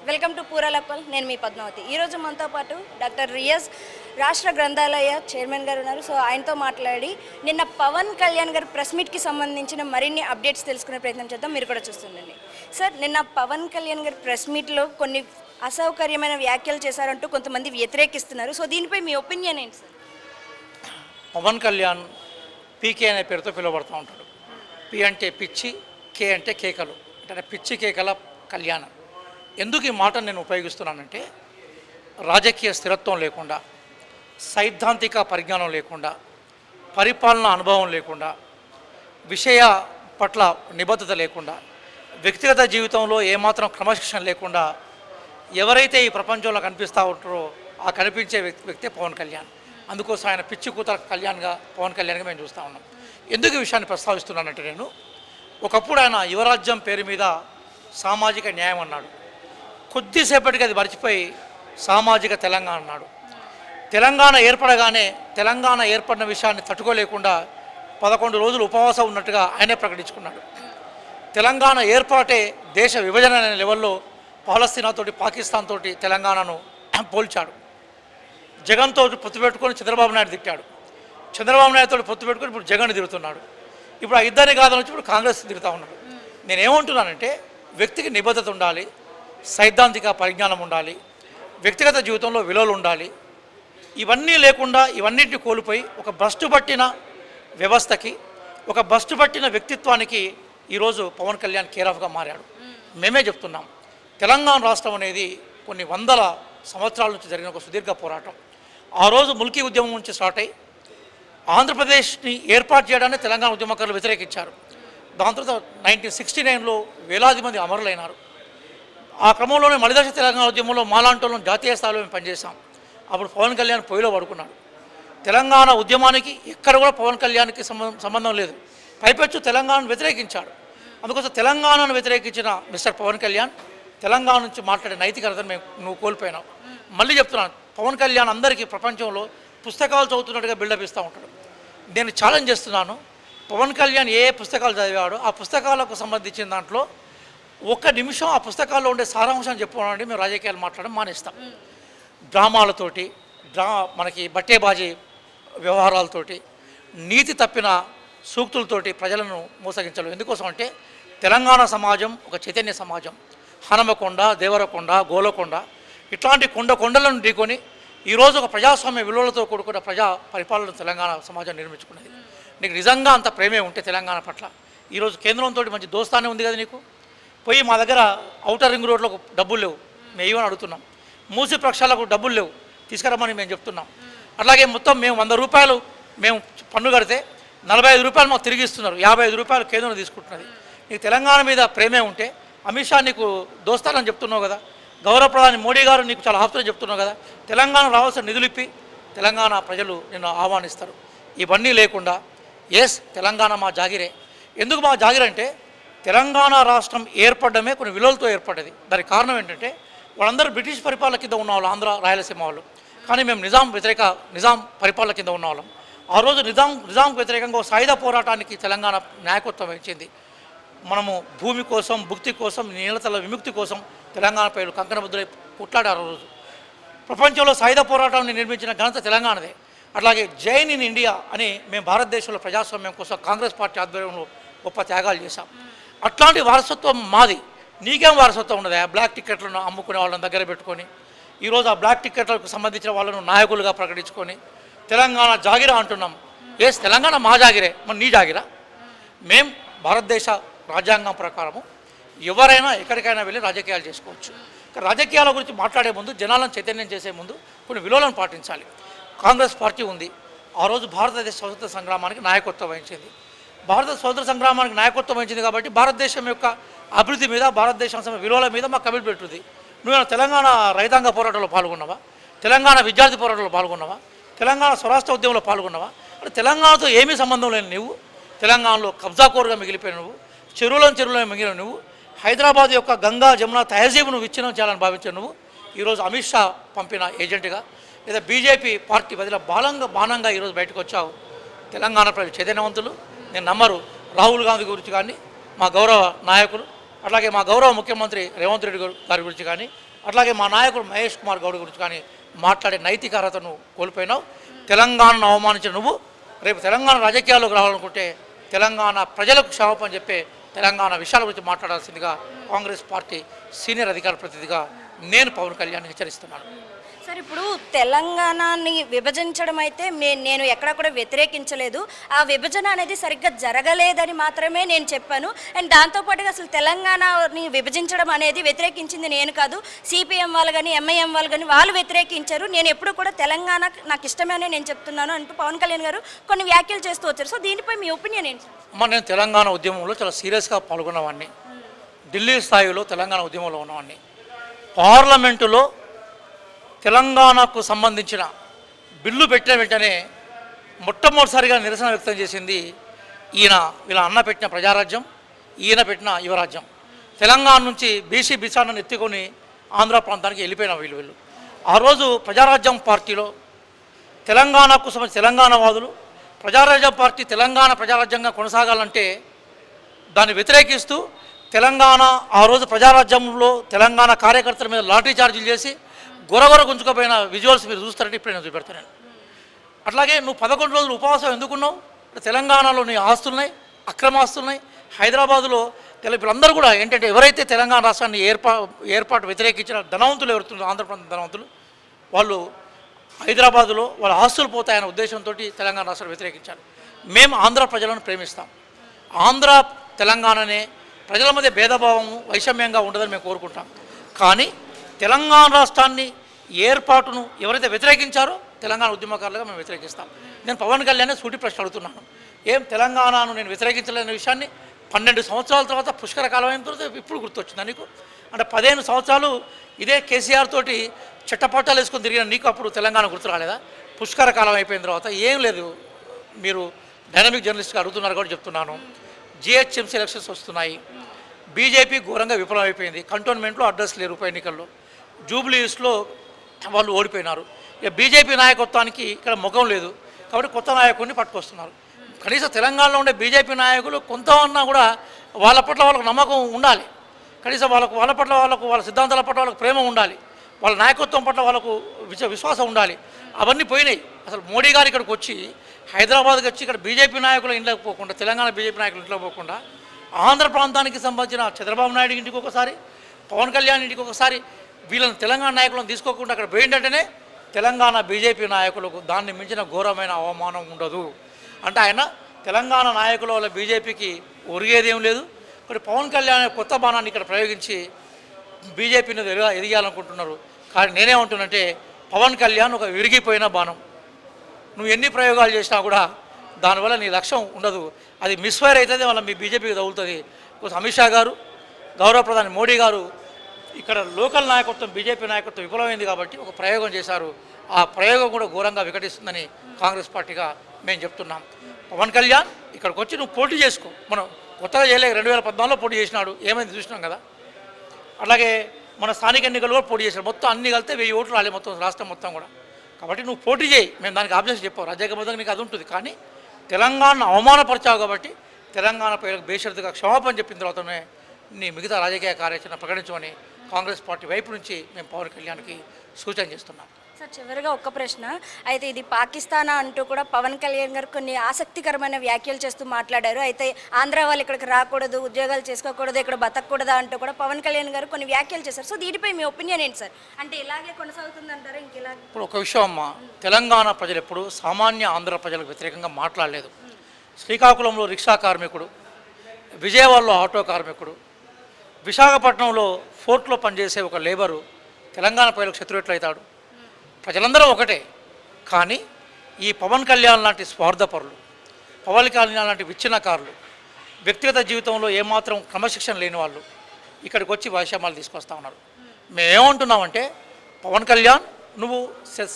Welcome to పూరలప్పల్. నేను మీ పద్మావతి. ఈరోజు మనతో పాటు డాక్టర్ రియాజ్ రాష్ట్ర గ్రంథాలయ చైర్మన్ గారు ఉన్నారు. సో ఆయనతో మాట్లాడి నిన్న పవన్ కళ్యాణ్ గారు ప్రెస్ మీట్కి సంబంధించిన మరిన్ని అప్డేట్స్ తెలుసుకునే ప్రయత్నం చేద్దాం. మీరు కూడా చూస్తుండండి. సార్, నిన్న పవన్ కళ్యాణ్ గారు ప్రెస్ మీట్లో కొన్ని అసౌకర్యమైన వ్యాఖ్యలు చేశారంటూ కొంతమంది వ్యతిరేకిస్తున్నారు. సో దీనిపై మీ ఒపీనియన్ ఏంటి సార్? పవన్ కళ్యాణ్ పీకే అనే పేరుతో పిలువబడుతూ ఉంటాడు. పి అంటే పిచ్చి, కే అంటే కేకలు, అంటే పిచ్చి కేకల కళ్యాణం. ఎందుకు ఈ మాట నేను ఉపయోగిస్తున్నానంటే, రాజకీయ స్థిరత్వం లేకుండా, సైద్ధాంతిక పరిజ్ఞానం లేకుండా, పరిపాలన అనుభవం లేకుండా, విషయ పట్ల నిబద్ధత లేకుండా, వ్యక్తిగత జీవితంలో ఏమాత్రం క్రమశిక్షణ లేకుండా ఎవరైతే ఈ ప్రపంచంలో కనిపిస్తూ ఉంటారో ఆ కనిపించే వ్యక్తే పవన్ కళ్యాణ్. అందుకోసం ఆయన పిచ్చి కూతుర పవన్ కళ్యాణ్గా మేము చూస్తూ ఉన్నాం. ఎందుకు ఈ విషయాన్ని ప్రస్తావిస్తున్నానంటే, నేను ఒకప్పుడు ఆయన యువరాజ్యం పేరు మీద సామాజిక న్యాయం అన్నాడు. కొద్దిసేపటికి అది మర్చిపోయి సామాజిక తెలంగాణ అన్నాడు. తెలంగాణ ఏర్పడిన విషయాన్ని తట్టుకోలేకుండా 11 రోజులు ఉపవాసం ఉన్నట్టుగా ఆయనే ప్రకటించుకున్నాడు. తెలంగాణ ఏర్పాటే దేశ విభజన అనే లెవెల్లో పాలస్తీనాతోటి, పాకిస్తాన్ తోటి తెలంగాణను పోల్చాడు. జగన్తో పొత్తు పెట్టుకొని చంద్రబాబు నాయుడు తిట్టాడు. చంద్రబాబు నాయుడుతో పొత్తు పెట్టుకొని ఇప్పుడు జగన్ తిరుగుతున్నాడు. ఇప్పుడు ఆ ఇద్దరిని కాదని వచ్చి ఇప్పుడు కాంగ్రెస్ తిరుగుతూ ఉన్నాడు. నేనేమంటున్నానంటే, వ్యక్తికి నిబద్ధత ఉండాలి, సైద్ధాంతిక పరిజ్ఞానం ఉండాలి, వ్యక్తిగత జీవితంలో విలువలు ఉండాలి. ఇవన్నీ లేకుండా ఇవన్నింటినీ కోల్పోయి ఒక భ్రష్టు పట్టిన వ్యవస్థకి, ఒక భ్రష్టు పట్టిన వ్యక్తిత్వానికి ఈరోజు పవన్ కళ్యాణ్ కేరాఫ్గా మారాడు. మేమే చెప్తున్నాం, తెలంగాణ రాష్ట్రం అనేది కొన్ని వందల సంవత్సరాల నుంచి జరిగిన ఒక సుదీర్ఘ పోరాటం. ఆ రోజు ముల్కీ ఉద్యమం నుంచి స్టార్ట్ అయ్యి ఆంధ్రప్రదేశ్ని ఏర్పాటు చేయడాన్ని తెలంగాణ ఉద్యమకారులు వ్యతిరేకించారు. దాని తర్వాత 1969లో వేలాది మంది అమరులైనారు. ఆ క్రమంలోనే మలిదశ తెలంగాణ ఉద్యమంలో మాలాంటోళ్ళను జాతీయ స్థాయిలో మేము పనిచేసాం. అప్పుడు పవన్ కళ్యాణ్ పొయ్యిలో పడుకున్నాడు. తెలంగాణ ఉద్యమానికి ఎక్కడ కూడా పవన్ కళ్యాణ్కి సంబంధం లేదు. పైపెచ్చు తెలంగాణను వ్యతిరేకించాడు. అందుకోసం తెలంగాణను వ్యతిరేకించిన మిస్టర్ పవన్ కళ్యాణ్ తెలంగాణ నుంచి మాట్లాడే నైతికతను నువ్వు కోల్పోయినావు. మళ్ళీ చెప్తున్నాను, పవన్ కళ్యాణ్ అందరికీ ప్రపంచంలో పుస్తకాలు చదువుతున్నట్టుగా బిల్డప్ ఇస్తూ ఉంటాడు. నేను ఛాలెంజ్ చేస్తున్నాను, పవన్ కళ్యాణ్ ఏ పుస్తకాలు చదివాడో ఆ పుస్తకాలకు సంబంధించిన దాంట్లో ఒక్క నిమిషం ఆ పుస్తకాల్లో ఉండే సారాంశాన్ని చెప్పుకోవాలంటే మేము రాజకీయాలు మాట్లాడడం మానేస్తాం. డ్రామాలతోటి, మనకి బట్టేబాజీ వ్యవహారాలతోటి, నీతి తప్పిన సూక్తులతోటి ప్రజలను మోసగించడం ఎందుకోసం అంటే, తెలంగాణ సమాజం ఒక చైతన్య సమాజం. హనుమకొండ, దేవరకొండ, గోలకొండ ఇట్లాంటి కొండలను ఢీకొని ఈరోజు ఒక ప్రజాస్వామ్య విలువలతో కూడుకున్న ప్రజా పరిపాలన తెలంగాణ సమాజం నిర్మించుకున్నది. నీకు నిజంగా అంత ప్రేమే ఉంటే తెలంగాణ పట్ల, ఈరోజు కేంద్రంతో మంచి దోస్తానే ఉంది కదా నీకు. పోయి మా దగ్గర ఔటర్ రింగ్ రోడ్లకు డబ్బులు లేవు, మేము ఏమని అడుగుతున్నాం. మూసి ప్రక్షాళకు డబ్బులు లేవు, తీసుకురమ్మని మేము చెప్తున్నాం. అట్లాగే మొత్తం మేము 100 రూపాయలు మేము పన్ను కడితే 45 రూపాయలు మాకు తిరిగి ఇస్తున్నారు. 55 రూపాయలు కేంద్రం తీసుకుంటున్నది. నీకు తెలంగాణ మీద ప్రేమే ఉంటే అమిత్ షా నీకు దోస్తానని చెప్తున్నావు కదా, గౌరవ ప్రధాని మోడీ గారు నీకు చాలా ఆప్తులు చెప్తున్నావు కదా, తెలంగాణ రావాల్సిన నిధులు ఇప్పి తెలంగాణ ప్రజలు నిన్ను ఆహ్వానిస్తారు. ఇవన్నీ లేకుండా తెలంగాణ మా జాగిరే. ఎందుకు మా జాగిరే అంటే, తెలంగాణ రాష్ట్రం ఏర్పడమే కొన్ని విలువలతో ఏర్పడ్డది. దానికి కారణం ఏంటంటే, వాళ్ళందరూ బ్రిటిష్ పరిపాలన కింద ఉన్న వాళ్ళు, ఆంధ్ర రాయలసీమ వాళ్ళు. కానీ మేము నిజాం పరిపాలన కింద ఉన్న వాళ్ళం. ఆ రోజు నిజాంకు వ్యతిరేకంగా సాయుధ పోరాటానికి తెలంగాణ నాయకత్వం వహించింది. మనము భూమి కోసం, భుక్తి కోసం, నీలతల విముక్తి కోసం తెలంగాణ ప్రజలు కంకణబద్దులై కొట్లాడారు. ఆ రోజు ప్రపంచంలో సాయుధ పోరాటాన్ని నిర్మించిన ఘనత తెలంగాణదే. అట్లాగే జైన్ ఇన్ ఇండియా అని మేము భారతదేశంలో ప్రజాస్వామ్యం కోసం కాంగ్రెస్ పార్టీ ఆధ్వర్యంలో గొప్ప త్యాగాలు చేశాం. అట్లాంటి వారసత్వం మాది. నీకేం వారసత్వం ఉండదు? ఆ బ్లాక్ టికెట్లను అమ్ముకునే వాళ్ళని దగ్గర పెట్టుకొని ఈరోజు ఆ బ్లాక్ టికెట్లకు సంబంధించిన వాళ్ళను నాయకులుగా ప్రకటించుకొని తెలంగాణ జాగిరా అంటున్నాం. తెలంగాణ మా జాగిరే, మరి నీ జాగిరా? మేం భారతదేశ రాజ్యాంగం ప్రకారము ఎవరైనా ఎక్కడికైనా వెళ్ళి రాజకీయాలు చేసుకోవచ్చు. రాజకీయాల గురించి మాట్లాడే ముందు, జనాలను చైతన్యం చేసే ముందు కొన్ని విలువలను పాటించాలి. కాంగ్రెస్ పార్టీ ఉంది. ఆ రోజు భారతదేశ స్వతంత్ర సంగ్రామానికి నాయకత్వం వహించింది. భారత స్వతంత్ర సంగ్రామానికి నాయకత్వం వహించింది కాబట్టి భారతదేశం యొక్క అభివృద్ధి మీద, భారతదేశం విలువల మీద మాకు కమిట్మెంట్ ఉంది. నువ్వు తెలంగాణ రైతాంగ పోరాటంలో పాల్గొన్నావా? తెలంగాణ విద్యార్థి పోరాటంలో పాల్గొన్నావా? తెలంగాణ స్వరాష్ట్ర ఉద్యమంలో పాల్గొన్నావా? అంటే తెలంగాణతో ఏమీ సంబంధం లేని నువ్వు, తెలంగాణలో కబ్జాకోరుగా మిగిలిపోయిన నువ్వు, చెరువులో మిగిలిన నువ్వు, హైదరాబాద్ యొక్క గంగా జమున తహజీబ్ నువ్వు విచ్ఛిన్నం చేయాలని భావించిన నువ్వు ఈరోజు అమిత్ షా పంపిన ఏజెంట్గా, లేదా బీజేపీ పార్టీ బదిలో బాణంగా ఈరోజు బయటకు వచ్చావు. తెలంగాణ ప్రజలు చైతన్యవంతులు, నేను నమ్మరు. రాహుల్ గాంధీ గురించి కానీ, మా గౌరవ నాయకులు అట్లాగే మా గౌరవ ముఖ్యమంత్రి రేవంత్ రెడ్డి గారి గురించి కానీ, అట్లాగే మా నాయకుడు మహేష్ కుమార్ గౌడ్ గురించి కానీ మాట్లాడే నైతిక అర్హతను కోల్పోయినావు. తెలంగాణను అవమానించిన నువ్వు రేపు తెలంగాణ రాజకీయాల్లోకి రావాలనుకుంటే తెలంగాణ ప్రజలకు క్షమాపణ చెప్పే తెలంగాణ విషయాల గురించి మాట్లాడాల్సిందిగా కాంగ్రెస్ పార్టీ సీనియర్ అధికార ప్రతినిధిగా నేను పవన్ కళ్యాణ్ హెచ్చరిస్తున్నాను. సార్, ఇప్పుడు తెలంగాణని విభజించడం అయితే నేను ఎక్కడ కూడా వ్యతిరేకించలేదు. ఆ విభజన అనేది సరిగ్గా జరగలేదని మాత్రమే నేను చెప్పాను. అండ్ దాంతోపాటుగా అసలు తెలంగాణని విభజించడం అనేది వ్యతిరేకించింది నేను కాదు, సిపిఎం వాళ్ళు కానీ ఎంఐఎం వాళ్ళు కానీ వాళ్ళు వ్యతిరేకించారు. నేను ఎప్పుడు కూడా తెలంగాణ నాకు ఇష్టమే అని నేను చెప్తున్నాను అంటూ పవన్ కళ్యాణ్ గారు కొన్ని వ్యాఖ్యలు చేస్తూ వచ్చారు. సో దీనిపై మీ ఒపీనియన్ ఏంటి? నేను తెలంగాణ ఉద్యమంలో చాలా సీరియస్గా పాల్గొన్నవాడిని. ఢిల్లీ స్థాయిలో తెలంగాణ ఉద్యమంలో ఉన్నవాడిని. పార్లమెంటులో తెలంగాణకు సంబంధించిన బిల్లు పెట్టిన వెంటనే మొట్టమొదటిసారిగా నిరసన వ్యక్తం చేసింది వీళ్ళ అన్న పెట్టిన ప్రజారాజ్యం, ఈయన పెట్టిన యువరాజ్యం. తెలంగాణ నుంచి బీసీ బిసాలను ఎత్తుకొని ఆంధ్ర ప్రాంతానికి వెళ్ళిపోయిన వీళ్ళు. ఆ రోజు ప్రజారాజ్యం పార్టీలో తెలంగాణకు సంబంధించి తెలంగాణవాదులు ప్రజారాజ్యం పార్టీ తెలంగాణ ప్రజారాజ్యంగా కొనసాగాలంటే దాన్ని వ్యతిరేకిస్తూ తెలంగాణ ఆ రోజు ప్రజారాజ్యంలో తెలంగాణ కార్యకర్తల మీద లాఠీ చార్జీలు చేసి గొరగొర గుంజుకపోయిన విజువల్స్ మీరు చూస్తారంటే ఇప్పుడు నేను చూపెడతాను. అట్లాగే నువ్వు 11 రోజులు ఉపవాసం ఎందుకున్నావు? తెలంగాణలో నీ ఆస్తులున్నాయి, అక్రమ ఆస్తులున్నాయి. హైదరాబాదులో వీళ్ళందరూ కూడా ఏంటంటే ఎవరైతే తెలంగాణ రాష్ట్రాన్ని ఏర్పాటు వ్యతిరేకించిన ధనవంతులు ఎవరుతున్నారు, ఆంధ్రప్రదేశ్ ధనవంతులు, వాళ్ళు హైదరాబాదులో వాళ్ళ ఆస్తులు పోతాయనే ఉద్దేశంతో తెలంగాణ రాష్ట్రాన్ని వ్యతిరేకించారు. మేము ఆంధ్ర ప్రజలను ప్రేమిస్తాం. ఆంధ్ర తెలంగాణనే ప్రజల మధ్య భేదభావము వైషమ్యంగా ఉండదని మేము కోరుకుంటాం. కానీ తెలంగాణ రాష్ట్రాన్ని ఏర్పాటును ఎవరైతే వ్యతిరేకించారో తెలంగాణ ఉద్యమకారులుగా మేము వ్యతిరేకిస్తాం. నేను పవన్ కళ్యాణ్ సూటి ప్రశ్న అడుగుతున్నాను. తెలంగాణను నేను వ్యతిరేకించలేని విషయాన్ని 12 సంవత్సరాల తర్వాత పుష్కర కాలం అయిన తర్వాత ఇప్పుడు గుర్తొచ్చిందా నీకు? అంటే 15 సంవత్సరాలు ఇదే కేసీఆర్ తోటి చెట్టపట్టాలు వేసుకొని తిరిగిన నీకు అప్పుడు తెలంగాణ గుర్తు రాలేదా? పుష్కర కాలం అయిపోయిన తర్వాత ఏం లేదు. మీరు డైనమిక్ జర్నలిస్ట్గా అడుగుతున్నారు కూడా చెప్తున్నాను. జిహెచ్ఎంసీ ఎలక్షన్స్ వస్తున్నాయి. బీజేపీ ఘోరంగా విఫలం అయిపోయింది. కంటోన్మెంట్లో అడ్రస్ లేరు. ఉప ఎన్నికల్లో జూబ్లీస్లో వాళ్ళు ఓడిపోయినారు. ఇక బీజేపీ నాయకత్వానికి ఇక్కడ ముఖం లేదు కాబట్టి కొత్త నాయకుడిని పట్టుకొస్తున్నారు. కనీసం తెలంగాణలో ఉండే బీజేపీ నాయకులు కొంతమన్నా కూడా వాళ్ళ పట్ల వాళ్ళకు నమ్మకం ఉండాలి. కనీసం వాళ్ళ పట్ల వాళ్ళ సిద్ధాంతాల పట్ల వాళ్ళకు ప్రేమ ఉండాలి. వాళ్ళ నాయకత్వం పట్ల వాళ్ళకు విశ్వాసం ఉండాలి. అవన్నీ పోయినాయి. అసలు మోడీ గారు ఇక్కడికి వచ్చి హైదరాబాద్కి వచ్చి ఇక్కడ బీజేపీ నాయకుల ఇంట్లోకి పోకుండా, తెలంగాణ బీజేపీ నాయకుల ఇంట్లోకి పోకుండా ఆంధ్ర ప్రాంతానికి సంబంధించిన చంద్రబాబు నాయుడు ఇంటికి ఒకసారి, పవన్ కళ్యాణ్ ఇంటికి ఒకసారి వీళ్ళని తెలంగాణ నాయకులను తీసుకోకుండా అక్కడ పోయిందంటేనే తెలంగాణ బీజేపీ నాయకులకు దాన్ని మించిన ఘోరమైన అవమానం ఉండదు. అంటే ఆయన తెలంగాణ నాయకుల వల్ల బీజేపీకి ఒరిగేదేం లేదు. మరి పవన్ కళ్యాణ్ కొత్త బాణాన్ని ఇక్కడ ప్రయోగించి బీజేపీని ఎదిగాలనుకుంటున్నారు. కానీ నేనేమంటున్నంటే పవన్ కళ్యాణ్ ఒక విరిగిపోయిన బాణం. నువ్వు ఎన్ని ప్రయోగాలు చేసినా కూడా దానివల్ల నీ లక్ష్యం ఉండదు. అది మిస్ఫైర్ అవుతుంది, వల్ల మీ బీజేపీకి తగులుతుంది. అమిత్ షా గారు, గౌరవ ప్రధాని మోడీ గారు ఇక్కడ లోకల్ నాయకత్వం బీజేపీ నాయకత్వం విఫలమైంది కాబట్టి ఒక ప్రయోగం చేశారు. ఆ ప్రయోగం కూడా ఘోరంగా వికటిస్తుందని కాంగ్రెస్ పార్టీగా మేము చెప్తున్నాం. పవన్ కళ్యాణ్ ఇక్కడికి వచ్చి నువ్వు పోటీ చేసుకో. మనం కొత్తగా చేయలేక 2014లో పోటీ చేసినాడు, ఏమైంది చూసినాం కదా. అలాగే మన స్థానిక ఎన్నికలు కూడా పోటీ చేశాడు. మొత్తం అన్ని కలితే 1000 ఓట్లు రాలే మొత్తం రాష్ట్రం మొత్తం కూడా. కాబట్టి నువ్వు పోటీ చేయి, మేము దానికి ఆబ్జెక్షన్ చెప్పావు. రాజ్యాంగబద్ధంగా నీకు అది ఉంటుంది. కానీ తెలంగాణను అవమానపరిచావు కాబట్టి తెలంగాణ ప్రజలకు బేషరతుగా క్షమాపణ చెప్పిన తర్వాతనే నీ మిగతా రాజకీయ కార్యాచరణ ప్రకటించమని కాంగ్రెస్ పార్టీ వైపు నుంచి మేము పవన్ కళ్యాణ్కి సూచన చేస్తున్నాం. సార్, చివరిగా ఒక్క ప్రశ్న. అయితే ఇది పాకిస్తాన్ అంటూ కూడా పవన్ కళ్యాణ్ గారు కొన్ని ఆసక్తికరమైన వ్యాఖ్యలు చేస్తూ మాట్లాడారు. అయితే ఆంధ్ర వాళ్ళు ఇక్కడికి రాకూడదు, ఉద్యోగాలు చేసుకోకూడదు, ఇక్కడ బతకూడదా అంటూ కూడా పవన్ కళ్యాణ్ గారు కొన్ని వ్యాఖ్యలు చేశారు. సో దీనిపై మీ ఒపీనియన్ ఏంటి సార్? అంటే ఇలాగే కొనసాగుతుందంటారా? ఇంకెలా? ఇప్పుడు ఒక విషయం అమ్మ, తెలంగాణ ప్రజలు ఎప్పుడు సామాన్య ఆంధ్ర ప్రజలకు వ్యతిరేకంగా మాట్లాడలేదు. శ్రీకాకుళంలో రిక్షా కార్మికుడు, విజయవాడలో ఆటో కార్మికుడు, విశాఖపట్నంలో ఫోర్ట్లో పనిచేసే ఒక లేబరు తెలంగాణ ప్రజలకు శత్రువు ఎట్లయితాడు? ప్రజలందరూ ఒకటే. కానీ ఈ పవన్ కళ్యాణ్ లాంటి స్వార్థపరులు, పవన్ కళ్యాణ్ లాంటి విచ్ఛిన్నకారులు, వ్యక్తిగత జీవితంలో ఏమాత్రం క్రమశిక్షణ లేని వాళ్ళు ఇక్కడికి వచ్చి వైషమ్యాలు తీసుకొస్తా ఉన్నారు. మేమేమంటున్నామంటే పవన్ కళ్యాణ్ నువ్వు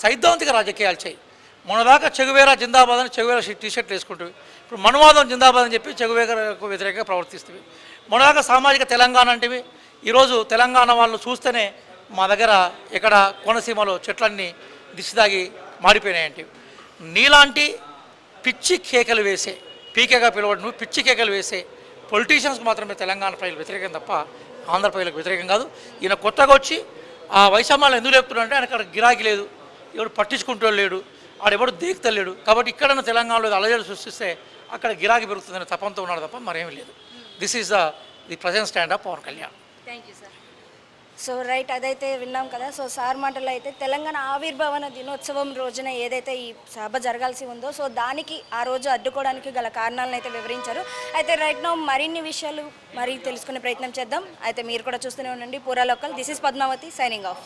సైద్ధాంతిక రాజకీయాలు చేయి. మొన్నదాకా చెగువేరా జిందాబాద్ అని చెగువేరా టీషర్ట్లు వేసుకుంటువి. ఇప్పుడు మనువాదం జిందాబాద్ అని చెప్పి చెగువేరకు వ్యతిరేకంగా ప్రవర్తిస్తుంది. మొన్నదాకా సామాజిక తెలంగాణ అంటివి. ఈరోజు తెలంగాణ వాళ్ళు చూస్తేనే మా దగ్గర ఇక్కడ కోనసీమలో చెట్లన్నీ దిశదాగి మాడిపోయినాయంటే నీలాంటి పిచ్చి కేకలు వేసే, పీకేగా పిలవడం నువ్వు పిచ్చి కేకలు వేసే పొలిటీషియన్స్కి మాత్రమే తెలంగాణ ప్రజలు వ్యతిరేకం తప్ప ఆంధ్ర ప్రజలకు వ్యతిరేకం కాదు. ఈయన కొత్తగా వచ్చి ఆ వైషమ్యాలు ఎందుకు లేపుతున్నాడంటే ఆయన అక్కడ గిరాకీ లేదు, ఎవడు పట్టించుకుంటూ లేడు, ఆడెవడు దేకుతలేడు. కాబట్టి ఇక్కడన్నా తెలంగాణలో అలజడి సృష్టిస్తే అక్కడ గిరాకీ పెరుగుతుందనే తపంతో ఉన్నాడు తప్ప మరేమీ లేదు. This is the present stand of Pawan Kalyan. Thank you sir. So right, అదైతే విన్నాం కదా. సో సార్ మాటల్లో అయితే తెలంగాణ ఆవిర్భావన దినోత్సవం రోజున ఏదైతే ఈ సభ జరగాల్సి ఉందో సో దానికి ఆ రోజు అడ్డుకోవడానికి గల కారణాలను అయితే వివరించారు. అయితే రైట్ నౌ మరిన్ని విషయాలు తెలుసుకునే ప్రయత్నం చేద్దాం. అయితే మీరు కూడా చూస్తూనే ఉండండి పూరా local. This is Padmavathi signing of.